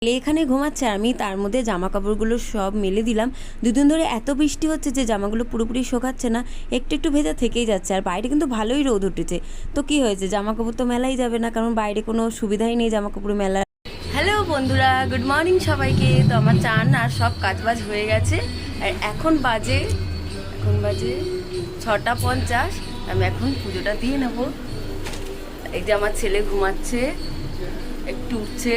এখানে ঘুমাচ্ছে, আমি তার মধ্যে জামা কাপড়গুলো সব মেলে দিলাম। দুদিন ধরে এত বৃষ্টি হচ্ছে যে জামাগুলো পুরোপুরি শোকাচ্ছে না, একটু একটু ভেজা থেকেই যাচ্ছে। আর বাইরে কিন্তু ভালোই রোদ উঠেছে, তো কি হয়েছে, জামা কাপড় তো মেলাই যাবে না, কারণ বাইরে কোনো সুবিধাই নেই জামা কাপড় মেলার। হ্যালো বন্ধুরা, গুড মর্নিং সবাইকে। তো আমার চান আর সব কাজবাজ হয়ে গেছে, আর এখন বাজে 6:50। আমি এখন পুজোটা দিয়ে নেবো। এই যে আমার ছেলে ঘুমাচ্ছে, একটু উঠছে।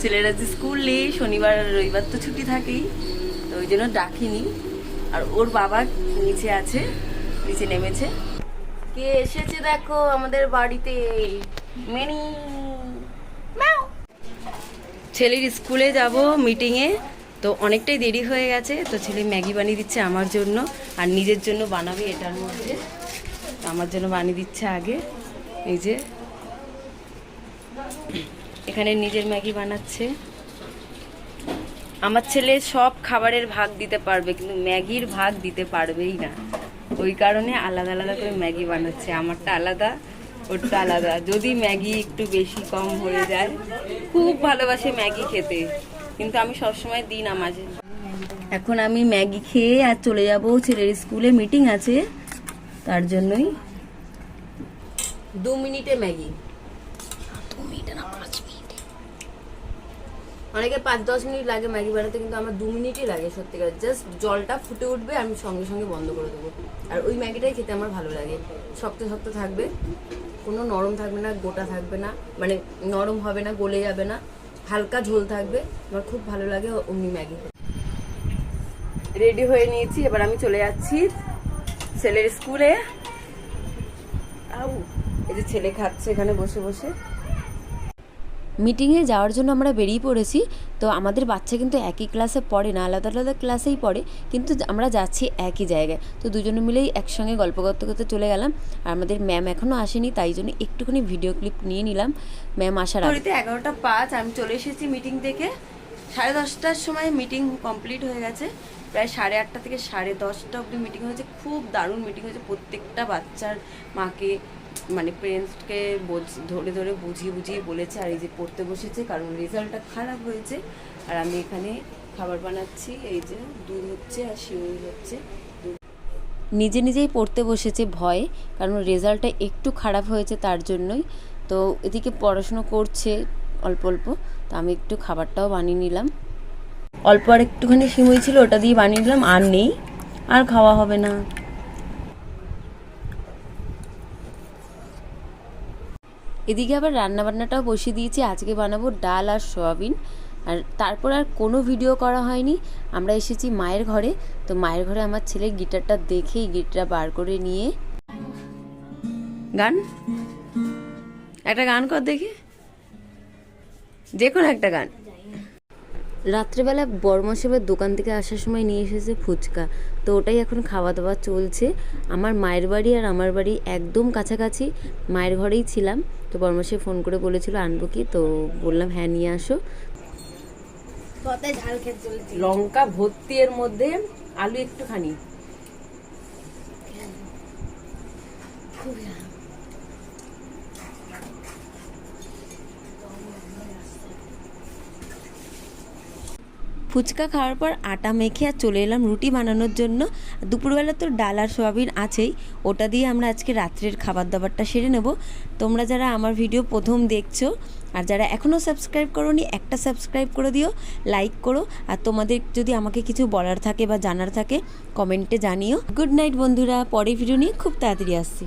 ছেলেরা যে স্কুল নেই, শনিবার আর রবিবার তো ছুটি থাকেই, তো ওই জন্য ডাকিনি। আর ওর বাবা নিচে আছে, নিচে নেমেছে। কে এসেছে দেখো আমাদের বাড়িতে, মিনি। ছেলের স্কুলে যাব মিটিংয়ে, তো অনেকটাই দেরি হয়ে গেছে, তো ছেলে ম্যাগি বানিয়ে দিচ্ছে আমার জন্য, আর নিজের জন্য বানাবে এটার মধ্যে। আমার জন্য বানিয়ে দিচ্ছে আগে। এই যে এখানে নিজের ম্যাগি বানাচ্ছে। আমার ছেলে সব খাবারের ভাগ দিতে পারবে, কিন্তু ম্যাগির ভাগ দিতে পারবেই না, ওই কারণে আলাদা আলাদা করে ম্যাগি বানাচ্ছে। আমারটা আলাদা, ওরটা আলাদা। যদি ম্যাগি একটু বেশি কম হয়ে যায়, খুব ভালোবাসে ম্যাগি খেতে, কিন্তু আমি সবসময় দিই না, মাঝে। এখন আমি ম্যাগি খেয়ে আর চলে যাব, ছেলের স্কুলে মিটিং আছে, তার জন্যই। 2 মিনিটে ম্যাগি, 2 মিনিটে না 5 মিনিট। অনেকে 5-10 মিনিট লাগে ম্যাগি বানাতে, কিন্তু আমার 2 মিনিটই লাগে সত্যিকার। জাস্ট জলটা ফুটে উঠবে, আমি সঙ্গে সঙ্গে বন্ধ করে দেবো। আর ওই ম্যাগিটাই খেতে আমার ভালো লাগে, শক্ত শক্ত থাকবে, কোনো নরম থাকবে না, গোটা থাকবে না, মানে নরম হবে না, গলে যাবে না, হালকা ঝোল থাকবে। আমার খুব ভালো লাগে অমনি ম্যাগি। রেডি হয়ে নিয়েছি, এবার আমি চলে যাচ্ছি ছেলের স্কুলে। এই যে ছেলে খাচ্ছে এখানে বসে বসে। মিটিংয়ে যাওয়ার জন্য আমরা বেরিয়ে পড়েছি। তো আমাদের বাচ্চা কিন্তু একই ক্লাসে পড়ে না, আলাদা আলাদা ক্লাসেই পড়ে, কিন্তু আমরা যাচ্ছি একই জায়গায়। তো দুজনে মিলেই একসঙ্গে গল্প করতে করতে চলে গেলাম। আর আমাদের ম্যাম এখনও আসেনি, তাই জন্য একটুখানি ভিডিও ক্লিপ নিয়ে নিলাম ম্যাম আসার আগে। 11:05 আমি চলে এসেছি মিটিং থেকে। 10:30টার সময় মিটিং কমপ্লিট হয়ে গেছে। প্রায় 8:30 থেকে 10:30 অবধি মিটিং হয়েছে। খুব দারুণ মিটিং হয়েছে। প্রত্যেকটা বাচ্চার মাকে, মানে পেরেন্টসকে ধরে ধরে বুঝিয়ে বুঝিয়ে বলেছে। আর এই যে পড়তে বসেছে, কারণ রেজাল্টটা খারাপ হয়েছে। আর আমি এখানে খাবার বানাচ্ছি, এই যে দুধ হচ্ছে আর সিউই হচ্ছে। নিজে নিজেই পড়তে বসেছে ভয়ে, কারণ রেজাল্টটা একটু খারাপ হয়েছে, তার জন্যই। তো এদিকে পড়াশুনো করছে অল্প অল্প। তো আমি একটু খাবারটাও বানিয়ে নিলাম। অল্প আর একটুখানি সিমুই ছিল, ওটা দিয়ে বানিয়ে নিলাম। আর নেই, আর খাওয়া হবে না। এদিকে আবার রান্নাবান্নাটাও বসিয়ে দিয়েছি। আজকে বানাবো ডাল আর সয়াবিন। আর তারপর আর কোনো ভিডিও করা হয়নি। আমরা এসেছি মায়ের ঘরে। তো মায়ের ঘরে আমার ছেলে গিটারটা দেখেই গিটারটা বার করে নিয়ে গান, একটা গান কর দেখি, যে কোনো একটা গান। রাত্রেবেলা বড়মাসেবের দোকান থেকে আসার সময় নিয়ে এসেছে ফুচকা, তো ওটাই এখন খাওয়া দাওয়া চলছে। আমার মায়ের বাড়ি আর আমার বাড়ি একদম কাছাকাছি, মায়ের ঘরেই ছিলাম। তো বড়মাসে ফোন করে বলেছিল আনবো কি, তো বললাম হ্যাঁ নিয়ে আসো। লঙ্কা ভর্তি, এর মধ্যে আলু একটুখানি। ফুচকা খাওয়ার পর আটা মেখে আর চলে এলাম রুটি বানানোর জন্য। দুপুরবেলা তো ডাল আর সোয়াবিন আছেই, ওটা দিয়ে আমরা আজকে রাত্রের খাবার দাবারটা সেরে নেব। তোমরা যারা আমার ভিডিও প্রথম দেখছো আর যারা এখনও সাবস্ক্রাইব করোনি, একটা সাবস্ক্রাইব করে দিও, লাইক করো। আর তোমাদের যদি আমাকে কিছু বলার থাকে বা জানার থাকে, কমেন্টে জানিও। গুড নাইট বন্ধুরা, পরে ভিডিও নিয়ে খুব তাড়াতাড়ি আসছি।